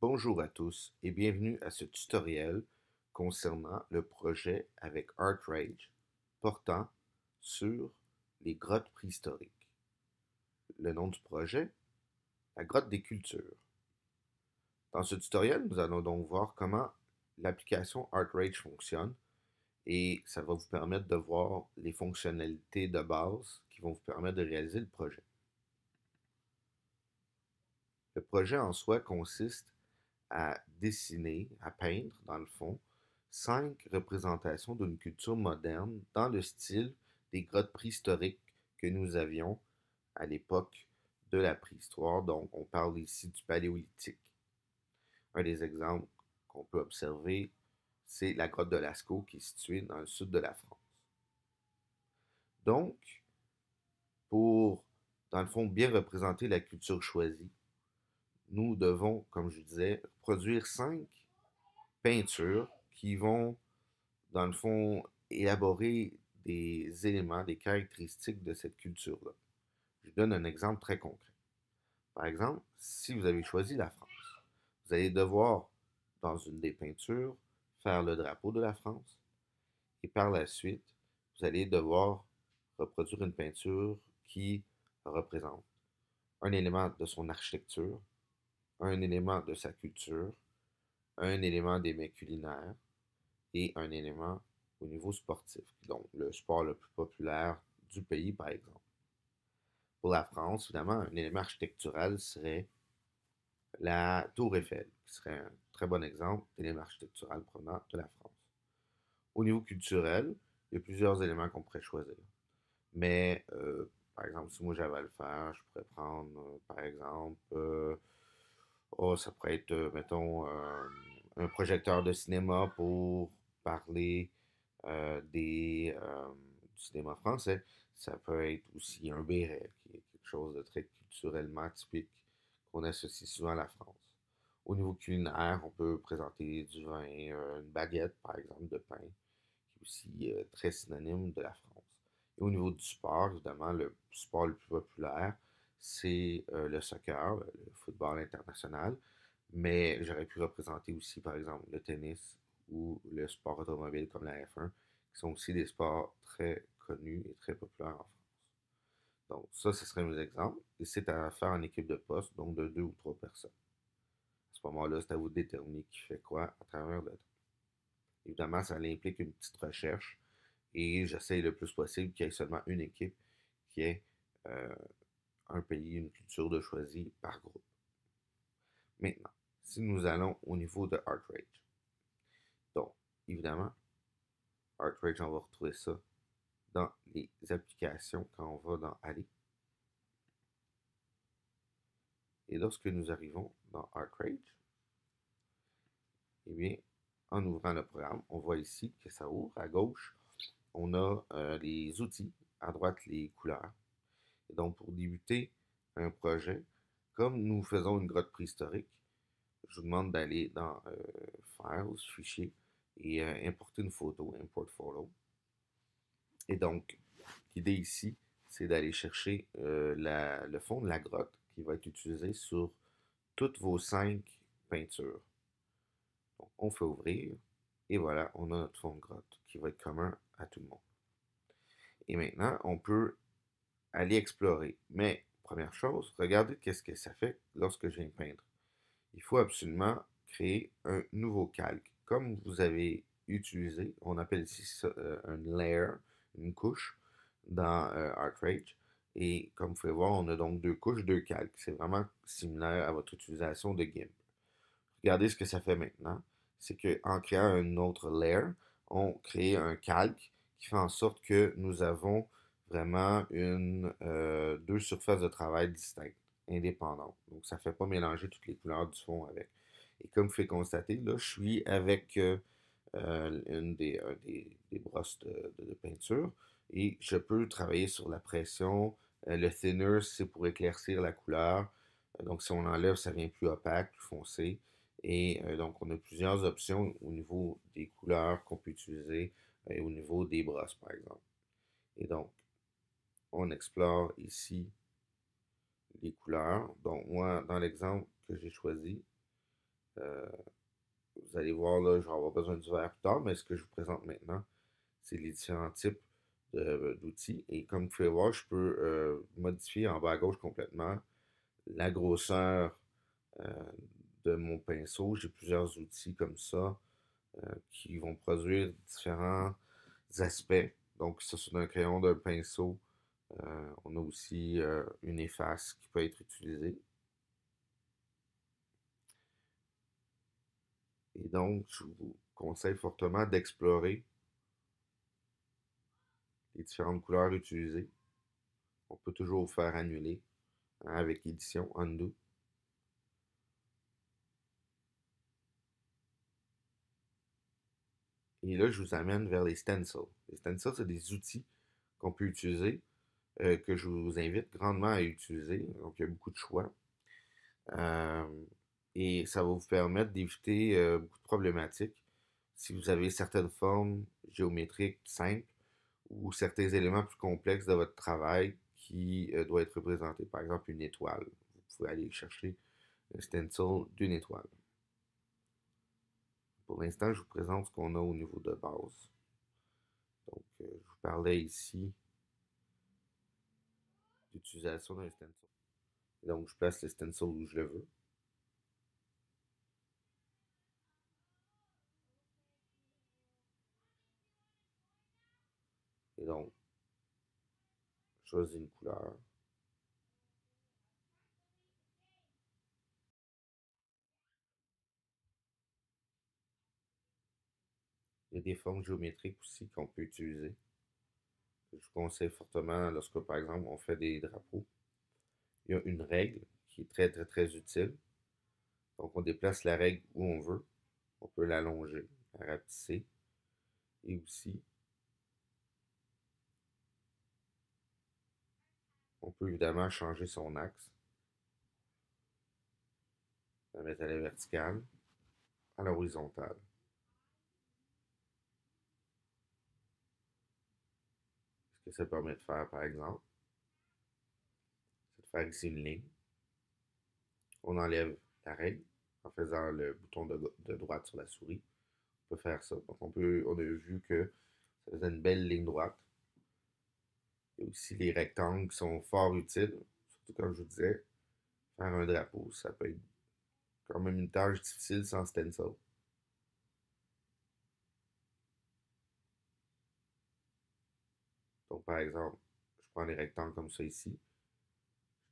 Bonjour à tous et bienvenue à ce tutoriel concernant le projet avec ArtRage portant sur les grottes préhistoriques. Le nom du projet, la grotte des cultures. Dans ce tutoriel, nous allons donc voir comment l'application ArtRage fonctionne et ça va vous permettre de voir les fonctionnalités de base qui vont vous permettre de réaliser le projet. Le projet en soi consiste à dessiner, à peindre, dans le fond, 5 représentations d'une culture moderne dans le style des grottes préhistoriques que nous avions à l'époque de la préhistoire. Donc, on parle ici du paléolithique. Un des exemples qu'on peut observer, c'est la grotte de Lascaux qui est située dans le sud de la France. Donc, pour, dans le fond, bien représenter la culture choisie, nous devons, comme je disais, produire 5 peintures qui vont, dans le fond, élaborer des éléments, des caractéristiques de cette culture-là. Je donne un exemple très concret. Par exemple, si vous avez choisi la France, vous allez devoir, dans une des peintures, faire le drapeau de la France et par la suite, vous allez devoir reproduire une peinture qui représente un élément de son architecture, un élément de sa culture, un élément des mets culinaires et un élément au niveau sportif, donc le sport le plus populaire du pays, par exemple. Pour la France, évidemment, un élément architectural serait la Tour Eiffel, qui serait un très bon exemple d'élément architectural provenant de la France. Au niveau culturel, il y a plusieurs éléments qu'on pourrait choisir. Mais, par exemple, si moi j'avais à le faire, je pourrais prendre, par exemple, oh, ça pourrait être, mettons, un projecteur de cinéma pour parler du cinéma français. Ça peut être aussi un béret, qui est quelque chose de très culturellement typique qu'on associe souvent à la France. Au niveau culinaire, on peut présenter du vin, une baguette, par exemple, de pain, qui est aussi très synonyme de la France. Et au niveau du sport, évidemment, le sport le plus populaire, c'est le soccer, le football international. Mais j'aurais pu représenter aussi, par exemple, le tennis ou le sport automobile comme la F1, qui sont aussi des sports très connus et très populaires en France. Donc, ça, ce serait mes exemples. Et c'est à faire en équipe de poste, donc de 2 ou 3 personnes. À ce moment-là, c'est à vous de déterminer qui fait quoi à travers le temps. Évidemment, ça implique une petite recherche et j'essaye le plus possible qu'il y ait seulement une équipe qui ait euh, un pays, une culture de choisi par groupe. Maintenant, si nous allons au niveau de ArtRage, donc évidemment, ArtRage, on va retrouver ça dans les applications quand on va dans Aller. Et lorsque nous arrivons dans ArtRage, eh bien, en ouvrant le programme, on voit ici que ça ouvre. À gauche, on a les outils, à droite, les couleurs. Et donc, pour débuter un projet, comme nous faisons une grotte préhistorique, je vous demande d'aller dans Files, Fichier, et importer une photo, Import Photo. Et donc, l'idée ici, c'est d'aller chercher le fond de la grotte qui va être utilisé sur toutes vos 5 peintures. Donc, on fait ouvrir et voilà, on a notre fond de grotte qui va être commun à tout le monde. Et maintenant, on peut aller explorer. Mais, première chose, regardez qu'est-ce que ça fait lorsque je viens de peindre. Il faut absolument créer un nouveau calque. Comme vous avez utilisé, on appelle ici ça un layer, une couche dans ArtRage. Et comme vous pouvez voir, on a donc 2 couches, 2 calques. C'est vraiment similaire à votre utilisation de GIMP. Regardez ce que ça fait maintenant. C'est qu'en créant un autre layer, on crée un calque qui fait en sorte que nous avons vraiment 2 surfaces de travail distinctes, indépendantes. Donc, ça ne fait pas mélanger toutes les couleurs du fond avec. Et comme vous pouvez constater, là, je suis avec des brosses de peinture et je peux travailler sur la pression. Le thinner, c'est pour éclaircir la couleur. Donc, si on enlève, ça devient plus opaque, plus foncé. Et donc, on a plusieurs options au niveau des couleurs qu'on peut utiliser et au niveau des brosses, par exemple. Et donc, on explore ici les couleurs. Donc, moi, dans l'exemple que j'ai choisi, Euh, Vous allez voir, là, je vais avoir besoin du verre plus tard, mais ce que je vous présente maintenant, c'est les différents types d'outils. Et comme vous pouvez voir, je peux modifier en bas à gauche complètement la grosseur euh, de mon pinceau. J'ai plusieurs outils comme ça qui vont produire différents aspects. Donc, ça, c'est un crayon, d'un pinceau. On a aussi une efface qui peut être utilisée. Et donc, je vous conseille fortement d'explorer les différentes couleurs utilisées. On peut toujours faire annuler hein, avec l'édition Undo. Et là, je vous amène vers les stencils. Les stencils, c'est des outils qu'on peut utiliser, que je vous invite grandement à utiliser. Donc, il y a beaucoup de choix. Euh, et ça va vous permettre d'éviter beaucoup de problématiques. Si vous avez certaines formes géométriques simples ou certains éléments plus complexes de votre travail qui doit être représenté, par exemple une étoile. Vous pouvez aller chercher un stencil d'une étoile. Pour l'instant, je vous présente ce qu'on a au niveau de base. Donc, je vous parlais ici d'utilisation d'un stencil. Et donc, je place le stencil où je le veux. Et donc, je choisis une couleur. Il y a des formes géométriques aussi qu'on peut utiliser. Je vous conseille fortement lorsque, par exemple, on fait des drapeaux. Il y a une règle qui est très, très, très utile. Donc, on déplace la règle où on veut. On peut l'allonger, la rapetisser. Et aussi, on peut évidemment changer son axe. La mettre à la verticale, à la horizontale. Ce que ça permet de faire, par exemple, c'est de faire ici une ligne. On enlève la règle en faisant le bouton de droite sur la souris. On peut faire ça. Donc on a vu que ça faisait une belle ligne droite. Il y a aussi les rectangles qui sont fort utiles. Surtout comme je vous disais, faire un drapeau, ça peut être quand même une tâche difficile sans stencil. Donc par exemple, je prends les rectangles comme ça ici.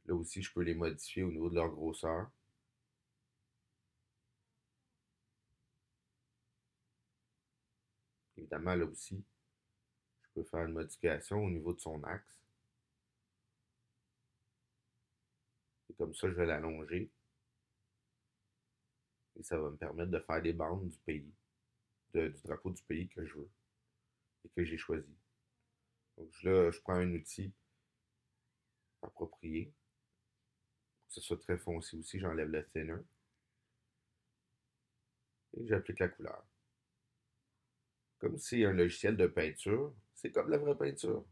Là aussi, je peux les modifier au niveau de leur grosseur. Évidemment, là aussi, je peux faire une modification au niveau de son axe. Et comme ça, je vais l'allonger. Et ça va me permettre de faire des bandes du pays, du drapeau du pays que je veux et que j'ai choisi. Donc là, je prends un outil approprié pour que ce soit très foncé aussi. J'enlève le thinner et j'applique la couleur. Comme c'est un logiciel de peinture, c'est comme la vraie peinture.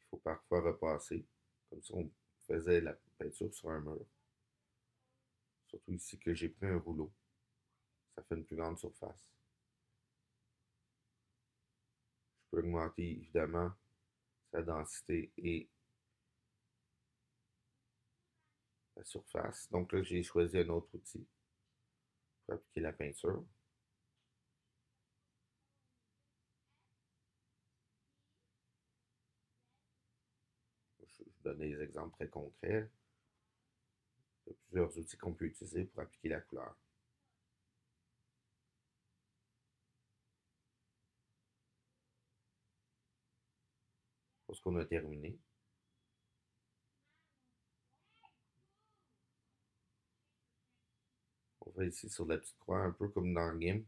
Il faut parfois repasser, comme si on faisait la peinture sur un mur. Surtout ici que j'ai pris un rouleau. Ça fait une plus grande surface. Je peux augmenter évidemment sa densité et la surface. Donc là, j'ai choisi un autre outil pour appliquer la peinture. Je vous donne des exemples très concrets. Il y a plusieurs outils qu'on peut utiliser pour appliquer la couleur. Lorsqu'on a terminé, on va ici sur la petite croix, un peu comme dans GIMP.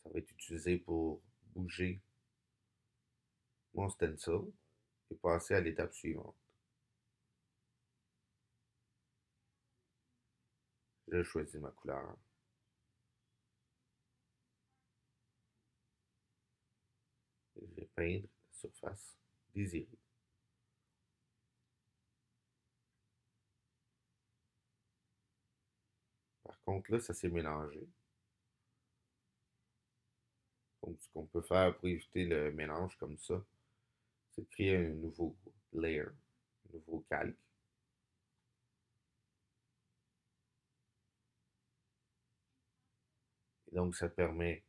Ça va être utilisé pour bouger mon stencil et passer à l'étape suivante. Je choisis ma couleur. Et je vais peindre la surface désirée. Par contre, là, ça s'est mélangé. Donc, ce qu'on peut faire pour éviter le mélange comme ça, c'est de créer un nouveau layer, un nouveau calque. Et donc, ça permet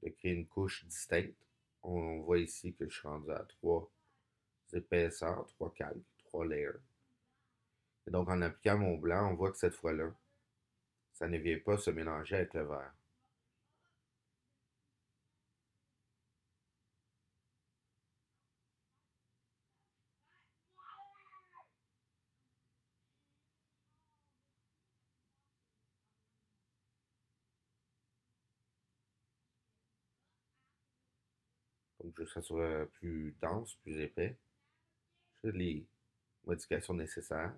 de créer une couche distincte. On voit ici que je suis rendu à 3 épaisseurs, 3 calques, 3 layers. Et donc, en appliquant mon blanc, on voit que cette fois-là, ça ne vient pas se mélanger avec le vert. Donc, je veux que ça soit plus dense, plus épais. Je fais les modifications nécessaires.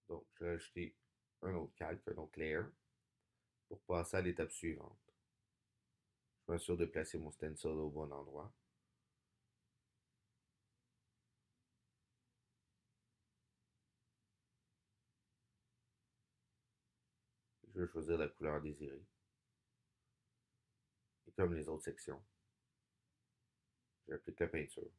Donc, je vais ajouter un autre calque, un autre layer, pour passer à l'étape suivante. Je m'assure de placer mon stencil au bon endroit. Je vais choisir la couleur désirée. Et comme les autres sections, j'applique la peinture.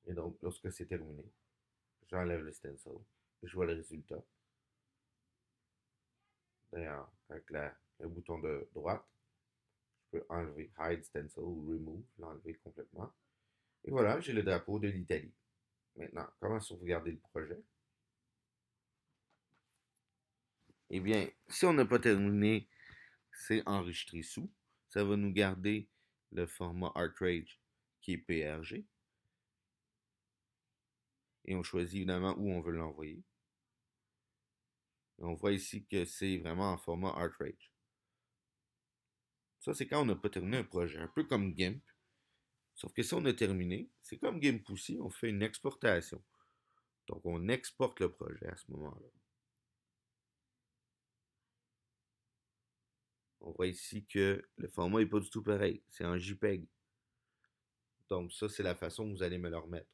Et donc, lorsque c'est terminé, j'enlève le stencil. Je vois le résultat. D'ailleurs, avec le bouton de droite, je peux enlever Hide Stencil ou Remove, l'enlever complètement. Et voilà, j'ai le drapeau de l'Italie. Maintenant, comment sauvegarder le projet? Eh bien, si on n'a pas terminé, c'est enregistré sous. Ça va nous garder le format Artrage qui est PRG. Et on choisit évidemment où on veut l'envoyer. Et on voit ici que c'est vraiment en format Artrage. Ça, c'est quand on n'a pas terminé un projet, un peu comme GIMP. Sauf que si on a terminé, c'est comme GIMP aussi, on fait une exportation. Donc, on exporte le projet à ce moment-là. On voit ici que le format n'est pas du tout pareil. C'est en JPEG. Donc, ça, c'est la façon que vous allez me le remettre.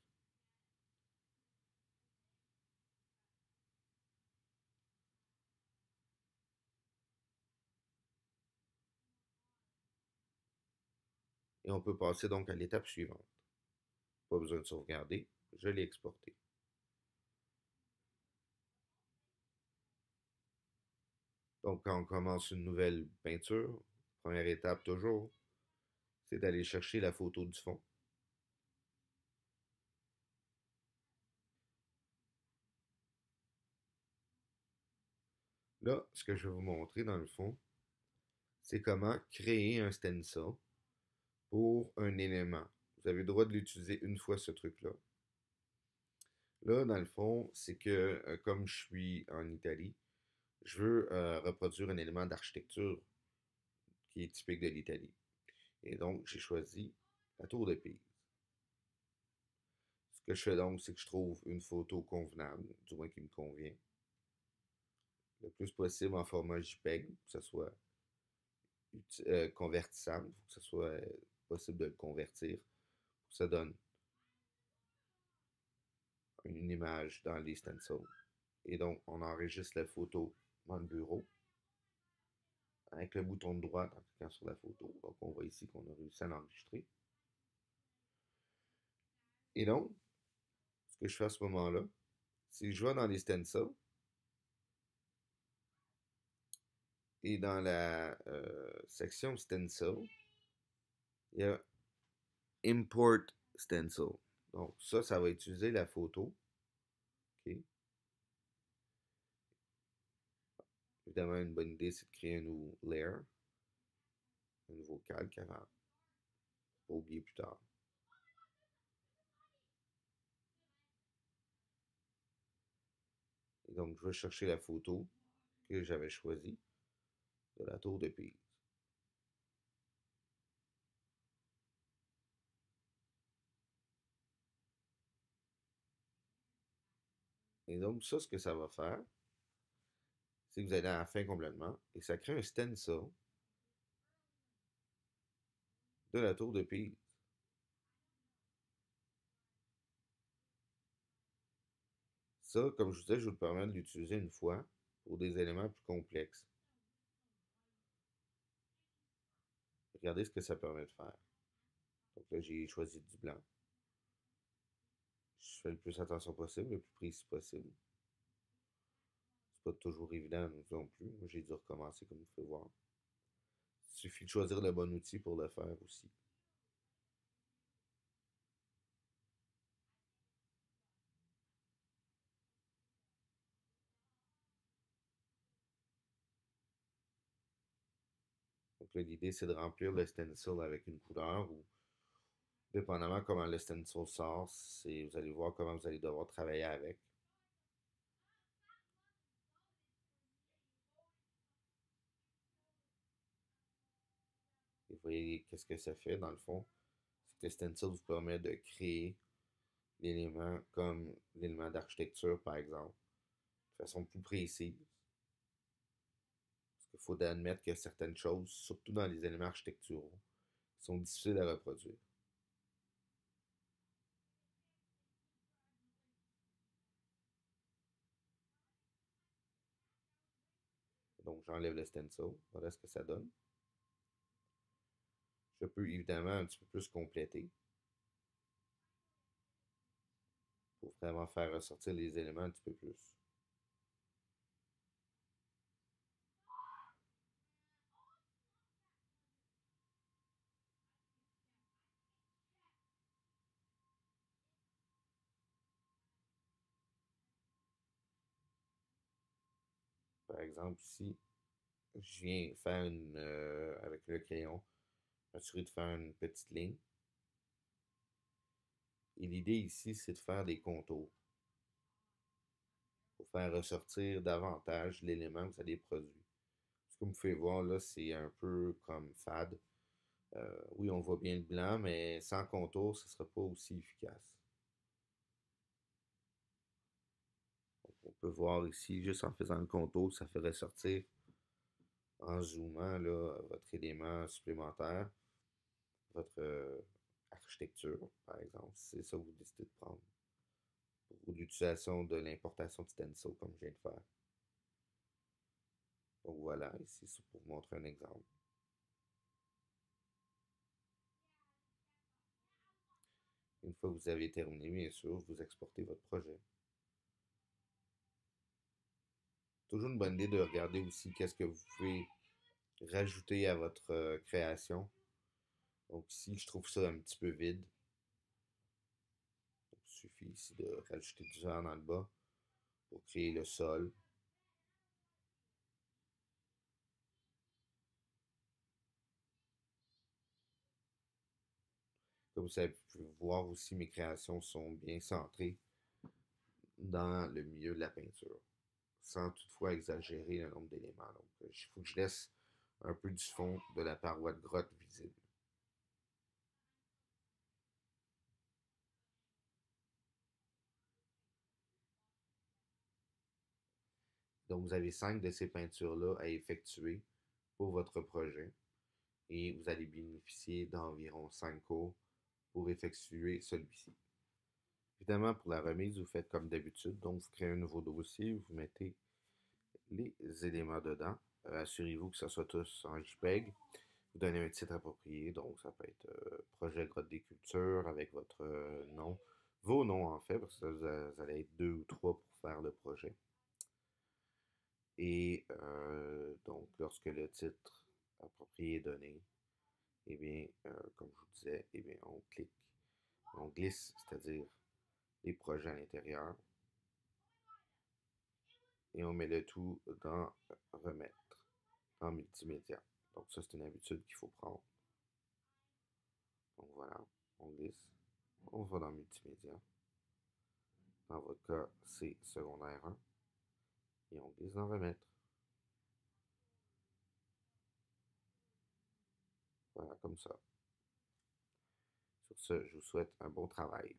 Et on peut passer donc à l'étape suivante. Pas besoin de sauvegarder. Je l'ai exporté. Donc, quand on commence une nouvelle peinture, première étape toujours, c'est d'aller chercher la photo du fond. Là, ce que je vais vous montrer dans le fond, c'est comment créer un stencil pour un élément. Vous avez le droit de l'utiliser une fois ce truc-là. Là, dans le fond, c'est que comme je suis en Italie, je veux reproduire un élément d'architecture qui est typique de l'Italie. Et donc, j'ai choisi la tour de Pise. Ce que je fais donc, c'est que je trouve une photo convenable, du moins qui me convient, le plus possible en format JPEG, que ce soit convertissable, que ce soit possible de le convertir. Ça donne une image dans les stencils. Et donc, on enregistre la photo dans le bureau avec le bouton de droite en cliquant sur la photo. Donc, on voit ici qu'on a réussi à l'enregistrer. Et donc, ce que je fais à ce moment-là, c'est que je vais dans les stencils et dans la section stencil, il y a Import Stencil. Donc, ça va utiliser la photo. OK. Évidemment, une bonne idée, c'est de créer un nouveau layer, un nouveau calque avant. pour oublier plus tard. Et donc, je vais chercher la photo que j'avais choisie de la tour de Pise. Et donc, ça, ce que ça va faire, c'est que vous allez à la fin complètement et ça crée un stencil de la tour de Pise. Ça, comme je vous disais, je vous le permets de l'utiliser une fois pour des éléments plus complexes. Regardez ce que ça permet de faire. Donc là, j'ai choisi du blanc. Je fais le plus attention possible, le plus précis possible. C'est pas toujours évident non plus. Moi, j'ai dû recommencer comme vous pouvez voir. Il suffit de choisir le bon outil pour le faire aussi. Donc là, l'idée, c'est de remplir le stencil avec une couleur ou, dépendamment comment le stencil sort, vous allez voir comment vous allez devoir travailler avec. Et vous voyez qu'est-ce que ça fait dans le fond. C'est que le stencil vous permet de créer l'élément comme l'élément d'architecture, par exemple, de façon plus précise. Parce qu'il faut admettre que certaines choses, surtout dans les éléments architecturaux, sont difficiles à reproduire. Donc, j'enlève le stencil. Voilà ce que ça donne. Je peux évidemment un petit peu plus compléter pour vraiment faire ressortir les éléments un petit peu plus. Par exemple, ici, je viens faire avec le crayon, m'assurer de faire une petite ligne. Et l'idée ici, c'est de faire des contours pour faire ressortir davantage l'élément que vous allez produire. Comme vous pouvez voir, là, c'est un peu comme fade. Oui, on voit bien le blanc, mais sans contour, ce ne sera pas aussi efficace. Donc, on peut voir ici, juste en faisant le contour, ça fait ressortir en zoomant là, votre élément supplémentaire, votre architecture, par exemple. C'est ça que vous décidez de prendre pour l'utilisation de l'importation de stencil, comme je viens de faire. Donc voilà, ici, c'est pour vous montrer un exemple. Une fois que vous avez terminé, bien sûr, vous exportez votre projet. Toujours une bonne idée de regarder aussi qu'est-ce que vous pouvez rajouter à votre création. Donc ici, je trouve ça un petit peu vide. Donc, il suffit ici de rajouter du verre dans le bas pour créer le sol. Comme vous pouvez voir aussi, mes créations sont bien centrées dans le milieu de la peinture, sans toutefois exagérer le nombre d'éléments. Donc, il faut que je laisse un peu du fond de la paroi de grotte visible. Donc, vous avez 5 de ces peintures-là à effectuer pour votre projet et vous allez bénéficier d'environ 5 cours pour effectuer celui-ci. Évidemment, pour la remise, vous faites comme d'habitude. Donc, vous créez un nouveau dossier, vous mettez les éléments dedans. Assurez-vous que ce soit tous en JPEG. Vous donnez un titre approprié. Donc, ça peut être projet Grotte des Cultures avec votre nom. Vos noms, en fait, parce que vous allez être 2 ou 3 pour faire le projet. Et donc, lorsque le titre approprié est donné, eh bien, comme je vous disais, eh bien, on clique, on glisse, c'est-à-dire les projets à l'intérieur, et on met le tout dans Remettre, en multimédia. Donc ça, c'est une habitude qu'il faut prendre. Donc voilà. on glisse, on va dans multimédia. Dans votre cas, c'est secondaire 1. Et on glisse dans remettre. Voilà, comme ça. Sur ce, je vous souhaite un bon travail.